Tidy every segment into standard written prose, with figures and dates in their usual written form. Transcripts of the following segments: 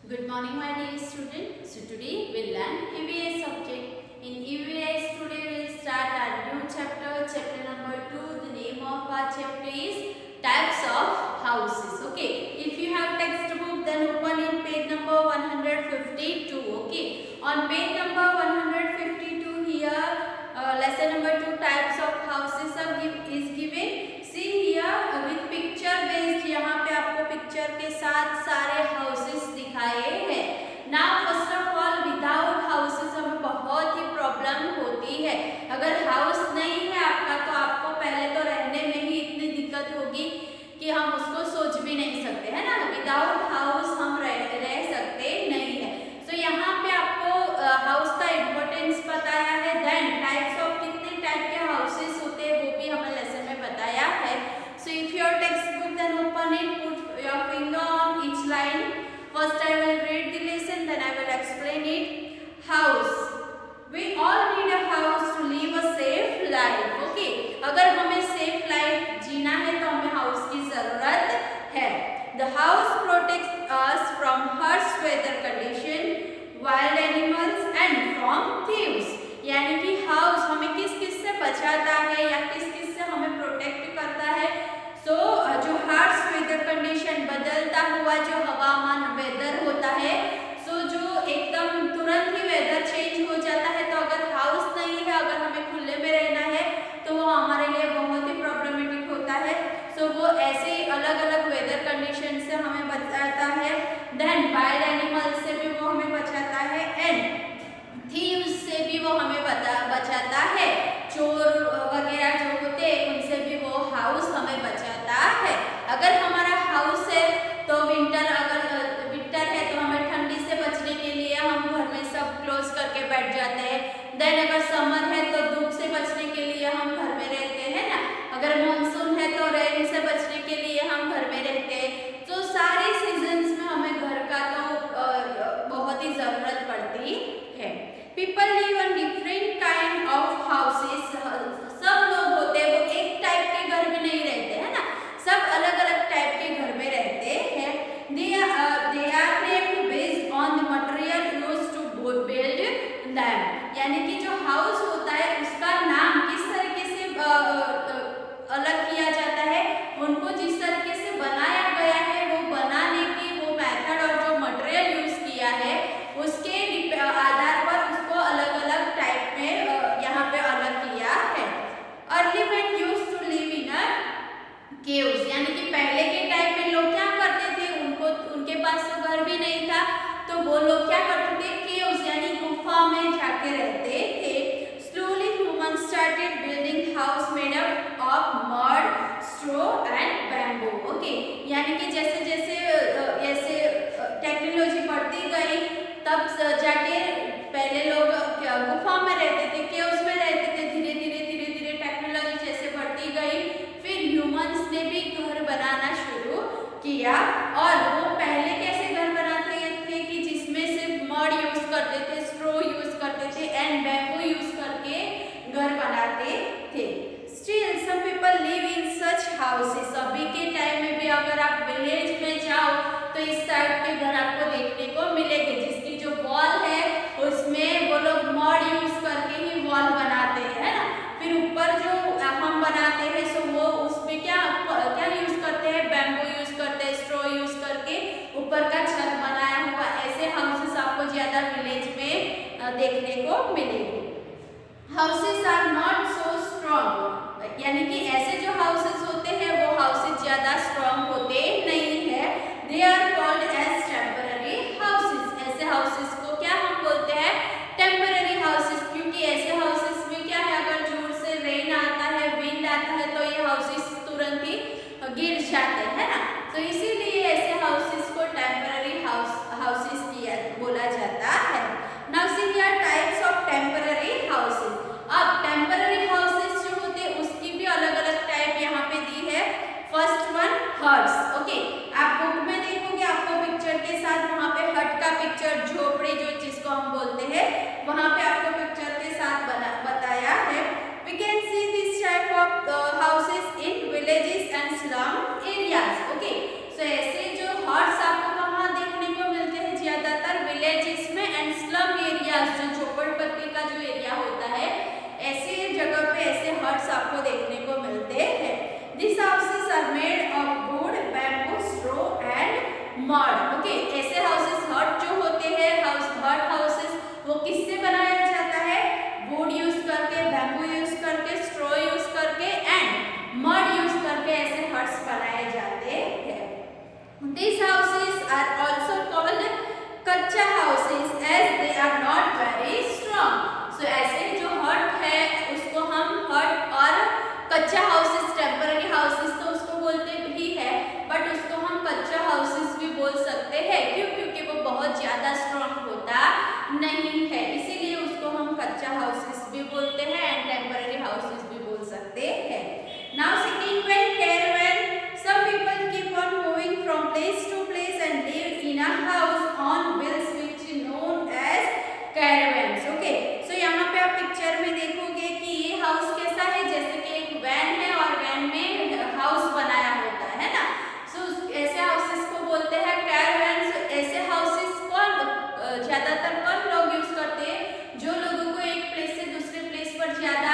Good morning, my dear student. So today we'll learn EVS subject. In EVS today we'll start our new chapter number 2. The name of our chapter is Types of Houses. Okay. If you have textbook, then open in page number 152. Okay. On page number 152 here, lesson number 2 Types of Houses is given. See here with picture based, यहाँ पे आपको picture के साथ सारे houses दिखाए हैं. Now first of all without houses हमें बहुत ही प्रॉब्लम होती है. अगर हाउस नहीं है आपका तो आपको पहले तो रहने में ही इतनी दिक्कत होगी कि हम उसको सोच भी नहीं सकते, है ना. विदाउट हाउस हम रह सकते नहीं है. सो यहाँ पे आपको हाउस का इम्पोर्टेंस बताया है. देन टाइप्स ऑफ कितने टाइप के हाउसेस होते हैं वो भी हमें लेसन में बताया है. So if your textbook, then open it, put your finger on each line. First I will read the lesson, then I will explain it. House. We all need a house to live a safe life. Okay. अगर हमें safe life जीना है तो हमें house की ज़रूरत है. The house protects us from harsh weather condition, wild animals and from thieves. यानी कि हाउस हमें किस किस से बचाता है या किस किस से हमें प्रोटेक्ट करता है. सो जो हार्श वेदर कंडीशन, बदलता हुआ जो हवामान वेदर होता है, सो जो एकदम तुरंत ही वेदर चेंज हो जाता है, तो अगर हाउस नहीं है, अगर हमें खुले में रहना है तो वो हमारे लिए बहुत ही प्रॉब्लमेटिक होता है. सो वो ऐसे ही अलग अलग वेदर कंडीशन से हमें बचाता है. देन वाइल्ड एनिमल से भी वो हमें बचाता है एंड थीव्स से भी वो हमें बचाता है. चोर वगैरह जो होते हैं उनसे भी वो हाउस हमें बचाता है. अगर हमारा हाउस है तो अगर विंटर है तो हमें ठंडी से बचने के लिए हम घर में सब क्लोज करके बैठ जाते हैं. देन अगर समर है तो धूप से बचने के लिए हम घर में रहते हैं ना. अगर मानसून है तो रेन से बचने के लिए हम घर में रहते हैं. तो सारे सीजन्स में हमें घर का तो बहुत ही ज़रूरत पड़ती है. People live in different kind of houses. सब लोग होते हैं वो एक टाइप के घर में नहीं रहते, है ना. सब अलग अलग टाइप के घर में रहते हैं. They are named based on the material used to build them. यानी कि जो हाउस होता है उसका नाम किस तरीके से अलग किया जाता है, उनको जिस तरीके से बनाया गया है वो बनाने की वो मेथड और जो मटेरियल यूज किया है उसके आधार पर उसको अलग अलग टाइप में यहाँ पे अलग किया है. Early man used to live in a caves. यानी कि पहले के टाइम में लोग क्या करते थे, उनके पास तो घर भी नहीं था तो वो लोग क्या करते थे, केव्स यानी गुफा में जाके रहते थे. Slowly human started building house made up of mud, straw and bamboo. Okay. यानी कि जैसे जैसे टेक्नोलॉजी बढ़ती गई तब जाके पहले लोग गुफा में रहते थे, केव्स में रहते थे. धीरे धीरे टेक्नोलॉजी जैसे बढ़ती गई फिर ह्यूमंस ने भी घर बनाना शुरू किया. और वो पहले कैसे घर बनाते थे कि जिसमें सिर्फ मड यूज करते थे, स्ट्रॉ यूज करते थे एंड बैम्बू यूज करके घर बनाते थे. Still some people live in such houses. अभी के टाइम में भी अगर आप विलेज में जाओ तो इस टाइप के घर आपको देखने को मिलेंगे जिसकी जो वॉल है उसमें वो लोग मड यूज करके ही वॉल बनाते हैं, है ना. फिर ऊपर जो हम बनाते हैं सो वो उसमें क्या यूज करते हैं, बैम्बू यूज करते हैं, स्ट्रॉ यूज करके ऊपर का छत बनाया हुआ. ऐसे हाउसेस आपको ज्यादा विलेज में देखने को मिलेंगे. Houses are not so strong. यानी कि ऐसे जो हाउसेस होते हैं वो हाउसेस ज्यादा स्ट्रॉन्ग होते नहीं है. They are called as temporary houses. ऐसे हाउसेस को क्या हम बोलते हैं, टेम्पररी हाउसेस. क्योंकि ऐसे हाउसेस में क्या है, अगर जोर से रेन आता है, विंड आता है तो ये हाउसेस तुरंत ही गिर जाते हैं ना. तो इसीलिए ऐसे हाउसेस को टेम्पररी हाउसेस बोला जाता है. Now see here types of temporary houses. अब टेम्पररी हाउसेस जो होते हैं उसकी भी अलग अलग टाइप यहाँ पे दी है. First one huts. ओके. आप बुक में देखोगे These houses are also called कच्चा houses as they are not very strong. So ऐसे जो hut है उसको हम hut और कच्चा houses, temporary houses तो उसको बोलते भी है, but उसको हम कच्चा houses भी बोल सकते हैं। क्यों? क्योंकि वो बहुत ज़्यादा strong होता नहीं है, इसीलिए उसको हम कच्चा houses भी बोलते हैं and temporary houses भी बोल सकते हैं। Now second one, caravan. Some people keep on moving from place to place and live in a house on wheels which is known as caravans. Okay, so यहाँ पे आप पिक्चर में देखोगे कि ये हाउस कैसा है, जैसे कि एक वैन है और वैन में हाउस बनाया होता है ना। सो ऐसे हाउसेस को बोलते हैं कैरावैन। ऐसे हाउसेस को ज़्यादातर कौन लोग यूज करते हैं? जो लोगों को एक प्लेस से दूसरे प्लेस पर ज़्यादा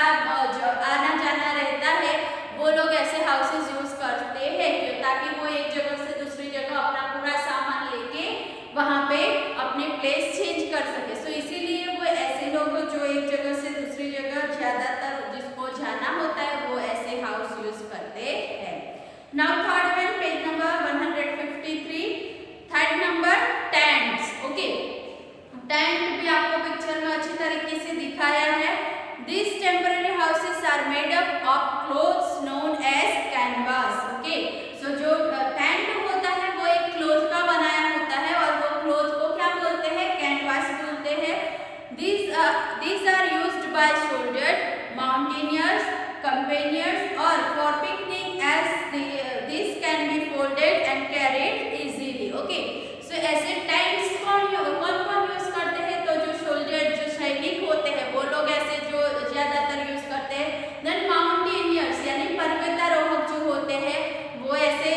आना जाना रहता है, वो लोग ऐसे हाउसेस यूज करते हैं, क्यों? ताकि वो एक जगह से दूसरी जगह अपना पूरा सामान लेके वहाँ पे अपने प्लेस चेंज कर सके। सो इसीलिए वो ऐसे लोग जो एक जगह से दूसरी जगह ज़्यादातर जिसको जाना होता है वो ऐसे हाउस यूज करते हैं। Now third one, page number 153। Third number, tents. Okay, tent भी आपको पिक्चर में अच्छी तरीके से दिखाया है। These temporary houses are made up of clothes known as canvas. Okay, so जो टेंट होता है वो एक क्लोथ का बनाया होता है और वो क्लोथ को क्या बोलते हैं? कैनवास बोलते हैं। These are used by soldiers, mountaineers, campaigners or for picnic as this can be folded and carried easily. Okay, so ऐसे टेंट्स कौन यूज करते हैं? तो जो सोल्जर, जो सैनिक होते हैं वो लोग ऐसे जो ज़्यादातर यूज करते हैं। देन माउंटेनियर्स यानी पर्वतारोहक जो होते हैं वो ऐसे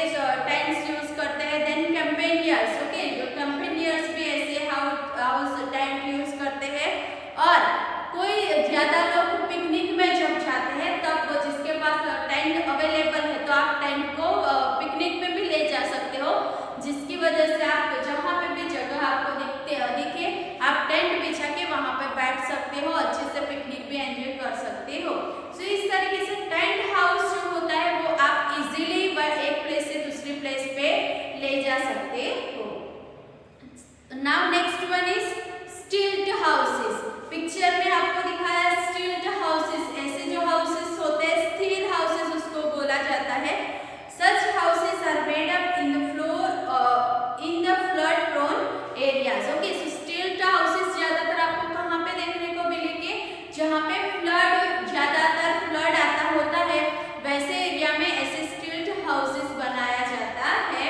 टेंट्स यूज करते हैं। देन कैंपेनियर्स, ओके, जो कैंपेनियर्स भी ऐसे हाउस टेंट यूज करते हैं। और कोई ज़्यादा लोग पिकनिक में जब जाते हैं तब वो जिसके पास टेंट अवेलेबल है तो आप टेंट को पिकनिक में भी ले जा सकते हो, जिसकी वजह से आप जहाँ पे भी जगह आपको दिखे आप टेंट बिछा के वहाँ पे बैठ सकते हो, अच्छे से पिकनिक भी एंजॉय कर सकते हो। सो इस तरीके से टेंट हाउस जो होता है वो आप इजीली एक प्लेस से दूसरी प्लेस पे ले जा सकते हो। नाउ नेक्स्ट वन इज स्टिल्ट हाउसेस। पिक्चर में आपको दिखाया स्टिल्ट हाउसेस। ऐसे जो हाउसेस होते हैं स्थिर हाउसेस उसको बोला जाता है। Such houses are made up in the flood prone areas. Okay, so stilt houses ज्यादातर आपको कहाँ पे देखने को मिलेंगे? जहाँ पे ज्यादातर फ्लड आता होता है वैसे एरिया में ऐसे स्टिल्ट हाउसेस बनाया जाता है।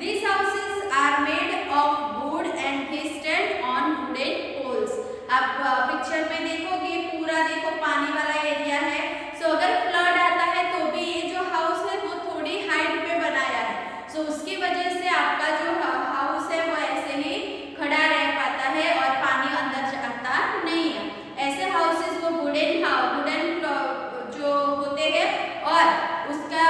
These houses are made of wood and they stand on wooden poles. आप पिक्चर में देखोगे पूरा देखो पानी वाला एरिया है। सो अगर फ्लड आता है तो भी ये जो हाउस है वो थोड़ी हाइट पे बनाया है। सो उसकी वजह से आपका जो हाउस है वो ऐसे ही खड़ा रह पाता है और पानी अंदर जाता नहीं है। ऐसे हाउसेस को वुडन जो होते हैं और उसका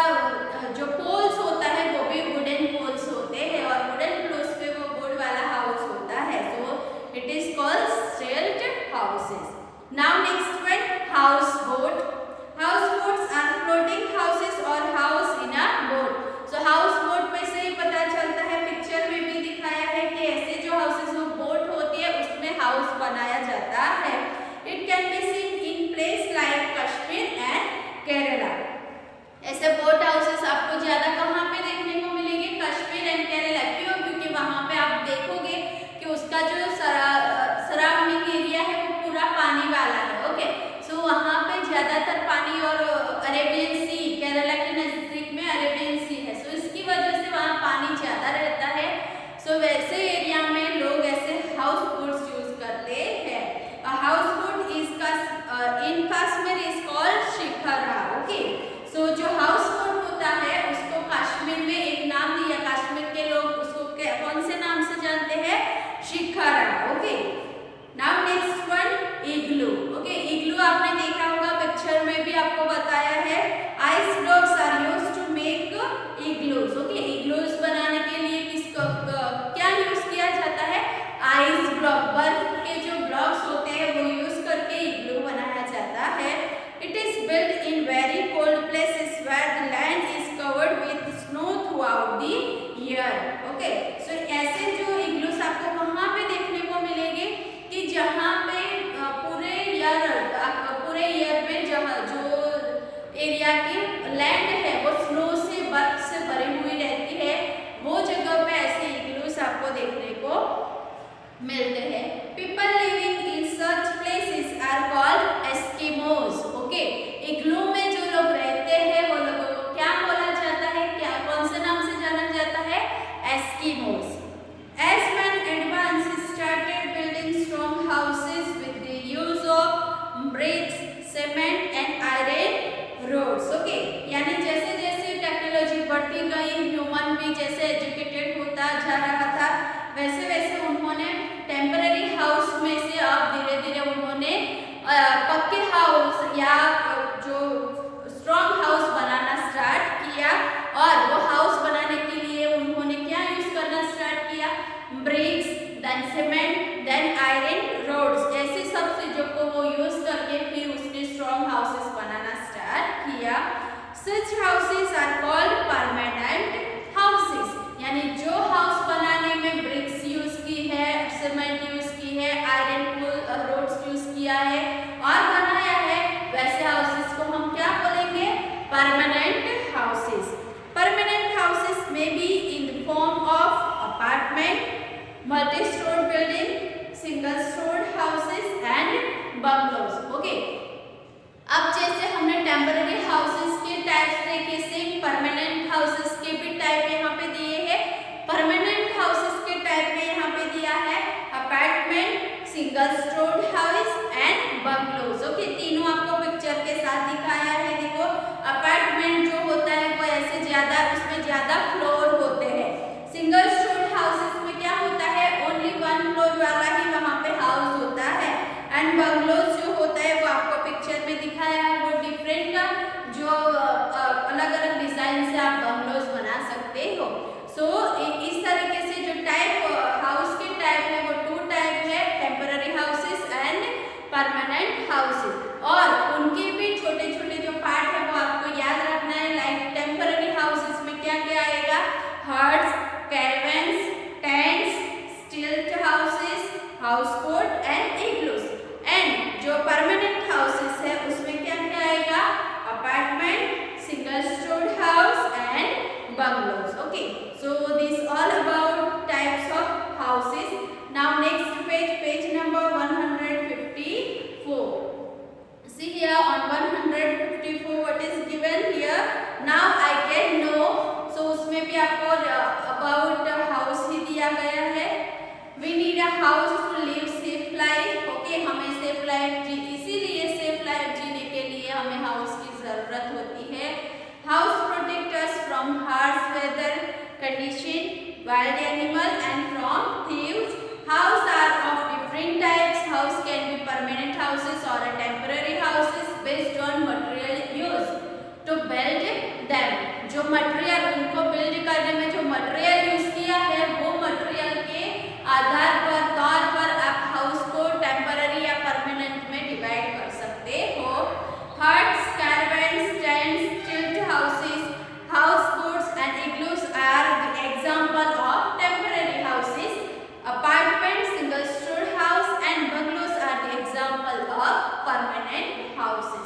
जो पोल्स होता है वो भी वुडन पोल्स होते हैं और वुडन पोल्स पे वो वुड वाला हाउस होता है। So it is called stilt houses. Now next one, house boat. House boats are floating houses और house in a boat. So house boat में से ही पता चलता है, पिक्चर में भी दिखाया है कि ऐसे जो हाउसेस बोट होती है उसमें हाउस बनाया जाता है। It can be seen in place like Kashmir and Kerala. ऐसे बोट हाउसेस आपको ज्यादा कहाँ पे देखने को मिलेंगे? कश्मीर एंड केरला। क्यों? क्योंकि वहाँ पे आप देखोगे कि उसका जो सराउंडिंग एरिया है वो पूरा पानी वाला है। ओके, सो वहाँ पे ज्यादातर पानी और अरेबियन सी, केरला के नजदीक में अरेबियन सी है। सो इसकी वजह से वहाँ पानी ज्यादा रहता है। सो वैसे एरिया में लोग ऐसे हाउस बोट्स यूज करते हैं। House boat is in Kashmir is called Shikara. Okay, so जो हाउस बोट होता है उसको कश्मीर में एक नाम दिया, कश्मीर के लोग उसको कौन से नाम से जानते हैं? Shikara. Okay, now next one, igloo. Okay, igloo आपने देखा होगा, पिक्चर में भी आपको बताया है। Ice blocks are used to make igloos. Okay, igloos बनाने के लिए किसको क्या यूज किया जाता है? आइस ब्लॉक, बर्फ के जो ब्लॉक्स होते हैं वो यूज करके इग्लू बनाया जाता है। It is built in very cold places where the land is covered with snow throughout the year. bricks, cement and iron roads. Okay, यानी जैसे जैसे टेक्नोलॉजी बढ़ती गई, ह्यूमन भी जैसे एजुकेटेड होता जा रहा था, वैसे वैसे उन्होंने टेम्पररी हाउस में से अब धीरे धीरे उन्होंने पक्के हाउस या जो स्ट्रॉन्ग हाउस बनाना स्टार्ट किया। और वो हाउस बनाने के लिए उन्होंने क्या यूज करना स्टार्ट किया? Bricks, then cement, then iron rods, ऐसे सब चीजों को वो यूज करके फिर उसने स्ट्रॉन्ग हाउसेस बनाना स्टार्ट किया। Such houses are called permanent houses, यानी जो हाउस बनाने में ब्रिक्स यूज की है, सीमेंट यूज की है, आयरन रोड्स यूज किया है और बनाया है, वैसे हाउसेस को हम क्या बोलेंगे? Permanent houses. Permanent houses may be in the form of apartment, multi-story building, single-story houses and bungalows. Okay. अब जैसे हमने टेम्पररी हाउसेस के टाइप्स देखे, सेम परमानेंट हाउसेस के भी टाइप यहाँ पे दिए हैं। परमानेंट हाउसेस के टाइप में यहाँ पे दिया है apartment, single storeyed house and bungalows. Okay, तीनों आपको पिक्चर के साथ दिखाया है। देखो, अपार्टमेंट जो होता है वो ऐसे ज्यादा, उसमें ज्यादा फ्लोर होते हैं। सिंगल स्टोर्ड हाउसेस में क्या होता है? ओनली वन फ्लोर वाला ही वहाँ पे हाउस होता है। एंड बंगलोज जो होता है वो आपको पिक्चर में दिखाया है, वो डिफरेंट का जो अलग अलग डिजाइन से आप बंगलोज बना सकते हो। सो इस तरीके से जो टाइप हाउस के टाइप है वो 2 टाइप है, temporary houses and permanent houses. और उनके भी छोटे छोटे जो पार्ट है वो आपको याद रखना है। लाइक टेम्पररी हाउसेस में क्या क्या आएगा? Huts, caravans, tents, stilt houses, houseboat and igloos. And जो परमानेंट हाउसेस है उसमें क्या क्या आएगा? Apartment, single storeyed house and bungalows. Okay, so this all about types of houses. Now next page, page number 154. See here on 154 what is given here. Now I can know. So उसमें भी आपको about house ही दिया गया है। We need a house to live safe life. Okay, हमें safe life इसीलिए safe life जीने के लिए हमें house की जरूरत होती है। House protect us from harsh weather condition, wild animal and from thieves. House are of different types. House can be permanent houses or a temporary houses based on material used to build them. जो material उनको build करने में जो material use किया है वो material के आधार पर तौर पर आप हाउस को टेम्पररी या परमानेंट में डिवाइड कर सकते हो। Huts, caravans, tents, stilt houses, houseboats and igloos are the example of temporary houses. Apartment, single storeyed house and bungalows are the example of permanent houses.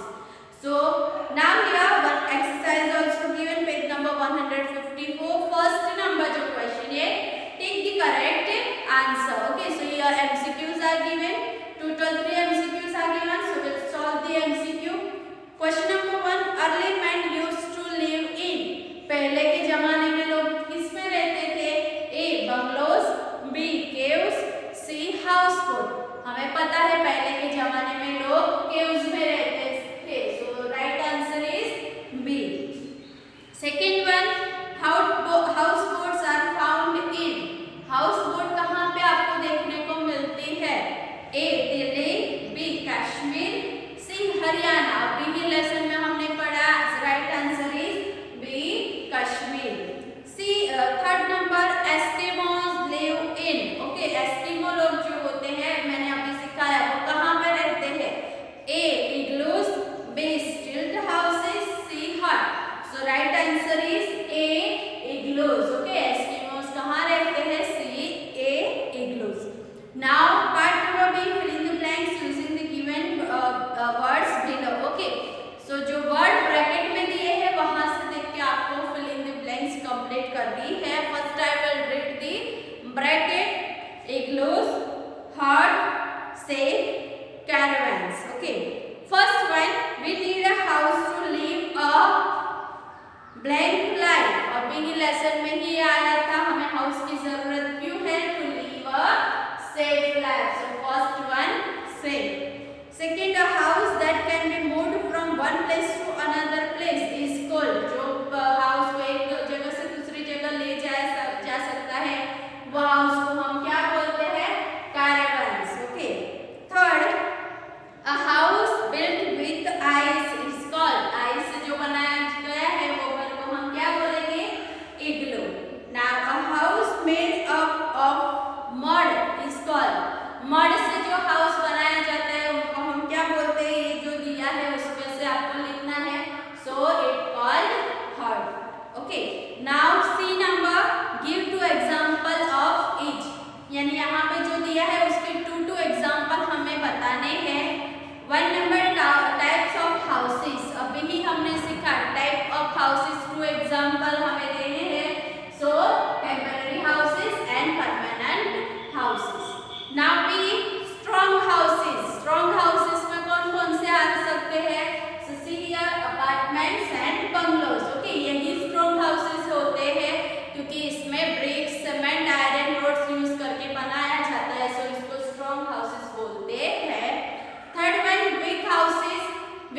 So now here one exercise also given, page number 154. First number जो question है, take the correct answer. Okay, so here MCQs are given. Total 3 MCQs are given. So we'll solve the MCQ. Question number 1. Early men used to live in. पहले के जमाने में लोग किस में रहते थे? A. Bungalows, B. Caves, C. Houseboat. हमें पता है पहले के जमाने में लोग caves में रहते थे। So right answer is B. Second one, houseboats are found in. Houseboat कहाँ पे आपको देखने को मिलती है? A. Delhi, B. Kashmir, C. Haryana. अभी ही लेसन में हमने पढ़ा, right answer is B. Kashmir. C. Third number, Eskimos live in. Okay, Eskimo लोग जो होते हैं, मैंने अभी सिखाया, वो कहाँ पे रहते हैं? A. Igloos, B. Stilt houses, C. hut. So right answer is A. Igloos. Okay, Eskimos कहाँ रहते हैं? C. A. Igloos. Now part number B, fill in the blanks using the given words below. Okay, so जो word bracket में दिए हैं वहाँ से देख के आपको fill in the blanks complete करनी है। First I will read the bracket. Igloos, hut, safe, caravans. Okay. First one, we need a house to live a blank life. और पिछली लेसन में ही आया था, हमें हाउस की जरूरत क्यों है? To live a safe life. So first one, safe. Second, a house that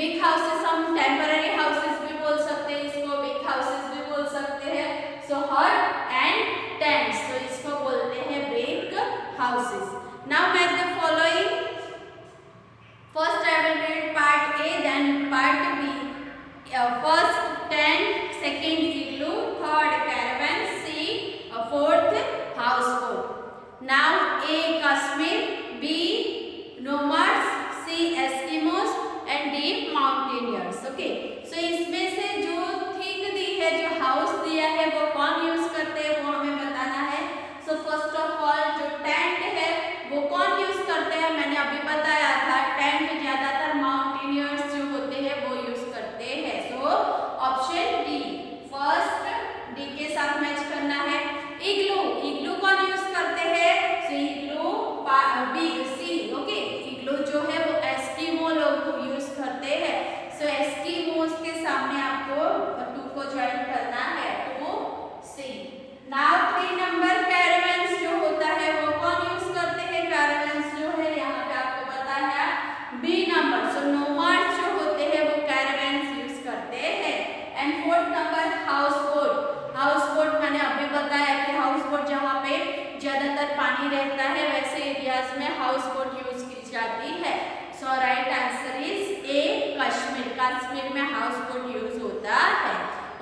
big houses हम टेम्पररी हाउसेस भी बोल सकते हैं, इसको बिग हाउसेस भी बोल सकते हैं। सो हट एंड टेंट्स, तो इसको बोलते हैं big houses. Now match the following. First I will read part A, then part B. First tent, second igloo, third caravan, C fourth houseboat. Now A Kashmir, B nomads, C Eskimos and D mountaineers. Okay, so इसमें से जो thing दी है, जो house दिया है, वो कौन use करते हैं वो हमें बताना है। सो फर्स्ट ऑफ ऑल जो टेंट है वो कौन यूज करते हैं, मैंने अभी बताया था, टेंट ज्यादातर माउंटेनियर्स जो होते हैं वो यूज करते हैं। So option D, first D के साथ मैच करना है। इग्लू, इग्लू कौन यूज करते हैं, सो इग्लू बी सी। ओके, इग्लू जो है वो एस्किमो लोग यूज करते हैं। सो एस्किमोस के सामने आपको 2 को ज्वाइन करना है, तो सी। नाउ 3 नंबर कैरावन्स जो होता है वो कौन यूज करते हैं, कैरावन्स जो है यहाँ पे आपको पता है बी नंबर। सो नोमाड्स जो होते हैं वो कैरावन्स यूज करते हैं। And 4th number house boat. House boat मैंने अभी बताया कि हाउस बोट जहाँ पे ज्यादातर पानी रहता है वैसे एरियाज में हाउस बोट यूज की जाती है। So right answer is a Kashmir. Kashmir में हाउस बोट यूज होता है।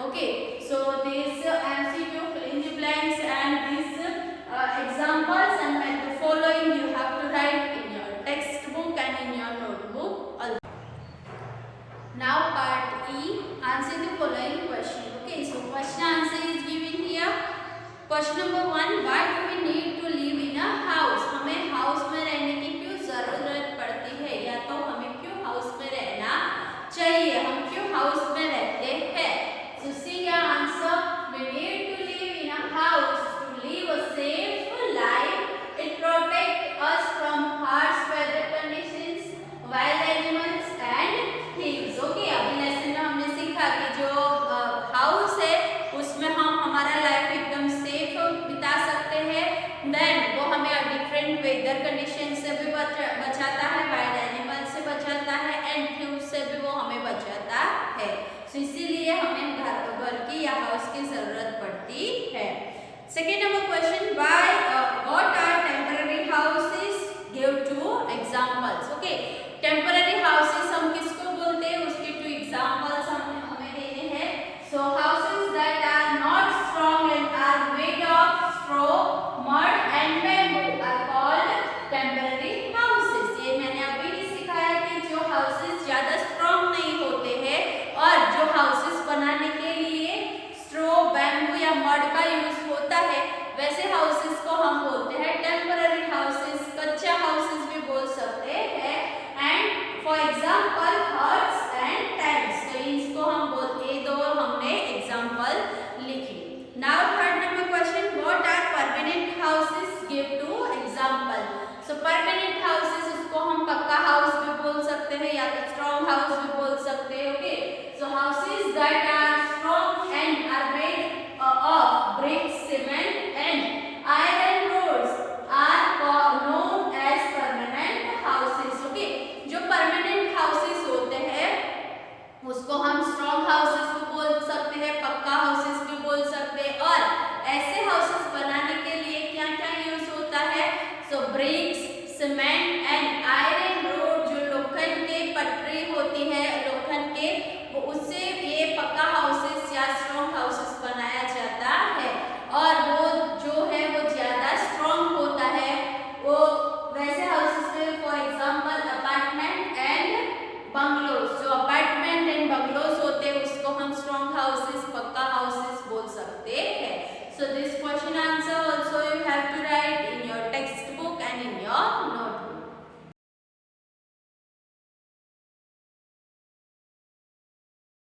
Okay, so this MCQ fill in the blanks and these examples and like the following you have to write in your textbook and in your notebook also. Now part E, answer the following question. Okay, so question answer is given here. Question number 1, why do we need to live in a house? हमें house में रहने की क्यों जरूरत पड़ती है, या तो हमें क्यों हाउस में रहना चाहिए, हम क्यों हाउस में रहते हैं। So see your answer. We need to live in a house to live a safe life. It protects us from harsh weather conditions, wild animals and thieves. Okay, अभी लेसन में हमने सीखा कि जो हाउस है उसमें हम हमारा लाइफ एकदम सेफ बिता सकते हैं। देन वो हमें डिफरेंट वेदर कंडीशन से भी बचाता है, वाइल्ड एनिमल से बचाता है एंड थीव्स से भी वो हमें बचाता है। तो इसीलिए हमें घर की या हाउस की जरूरत पड़ती है। Second number question, what are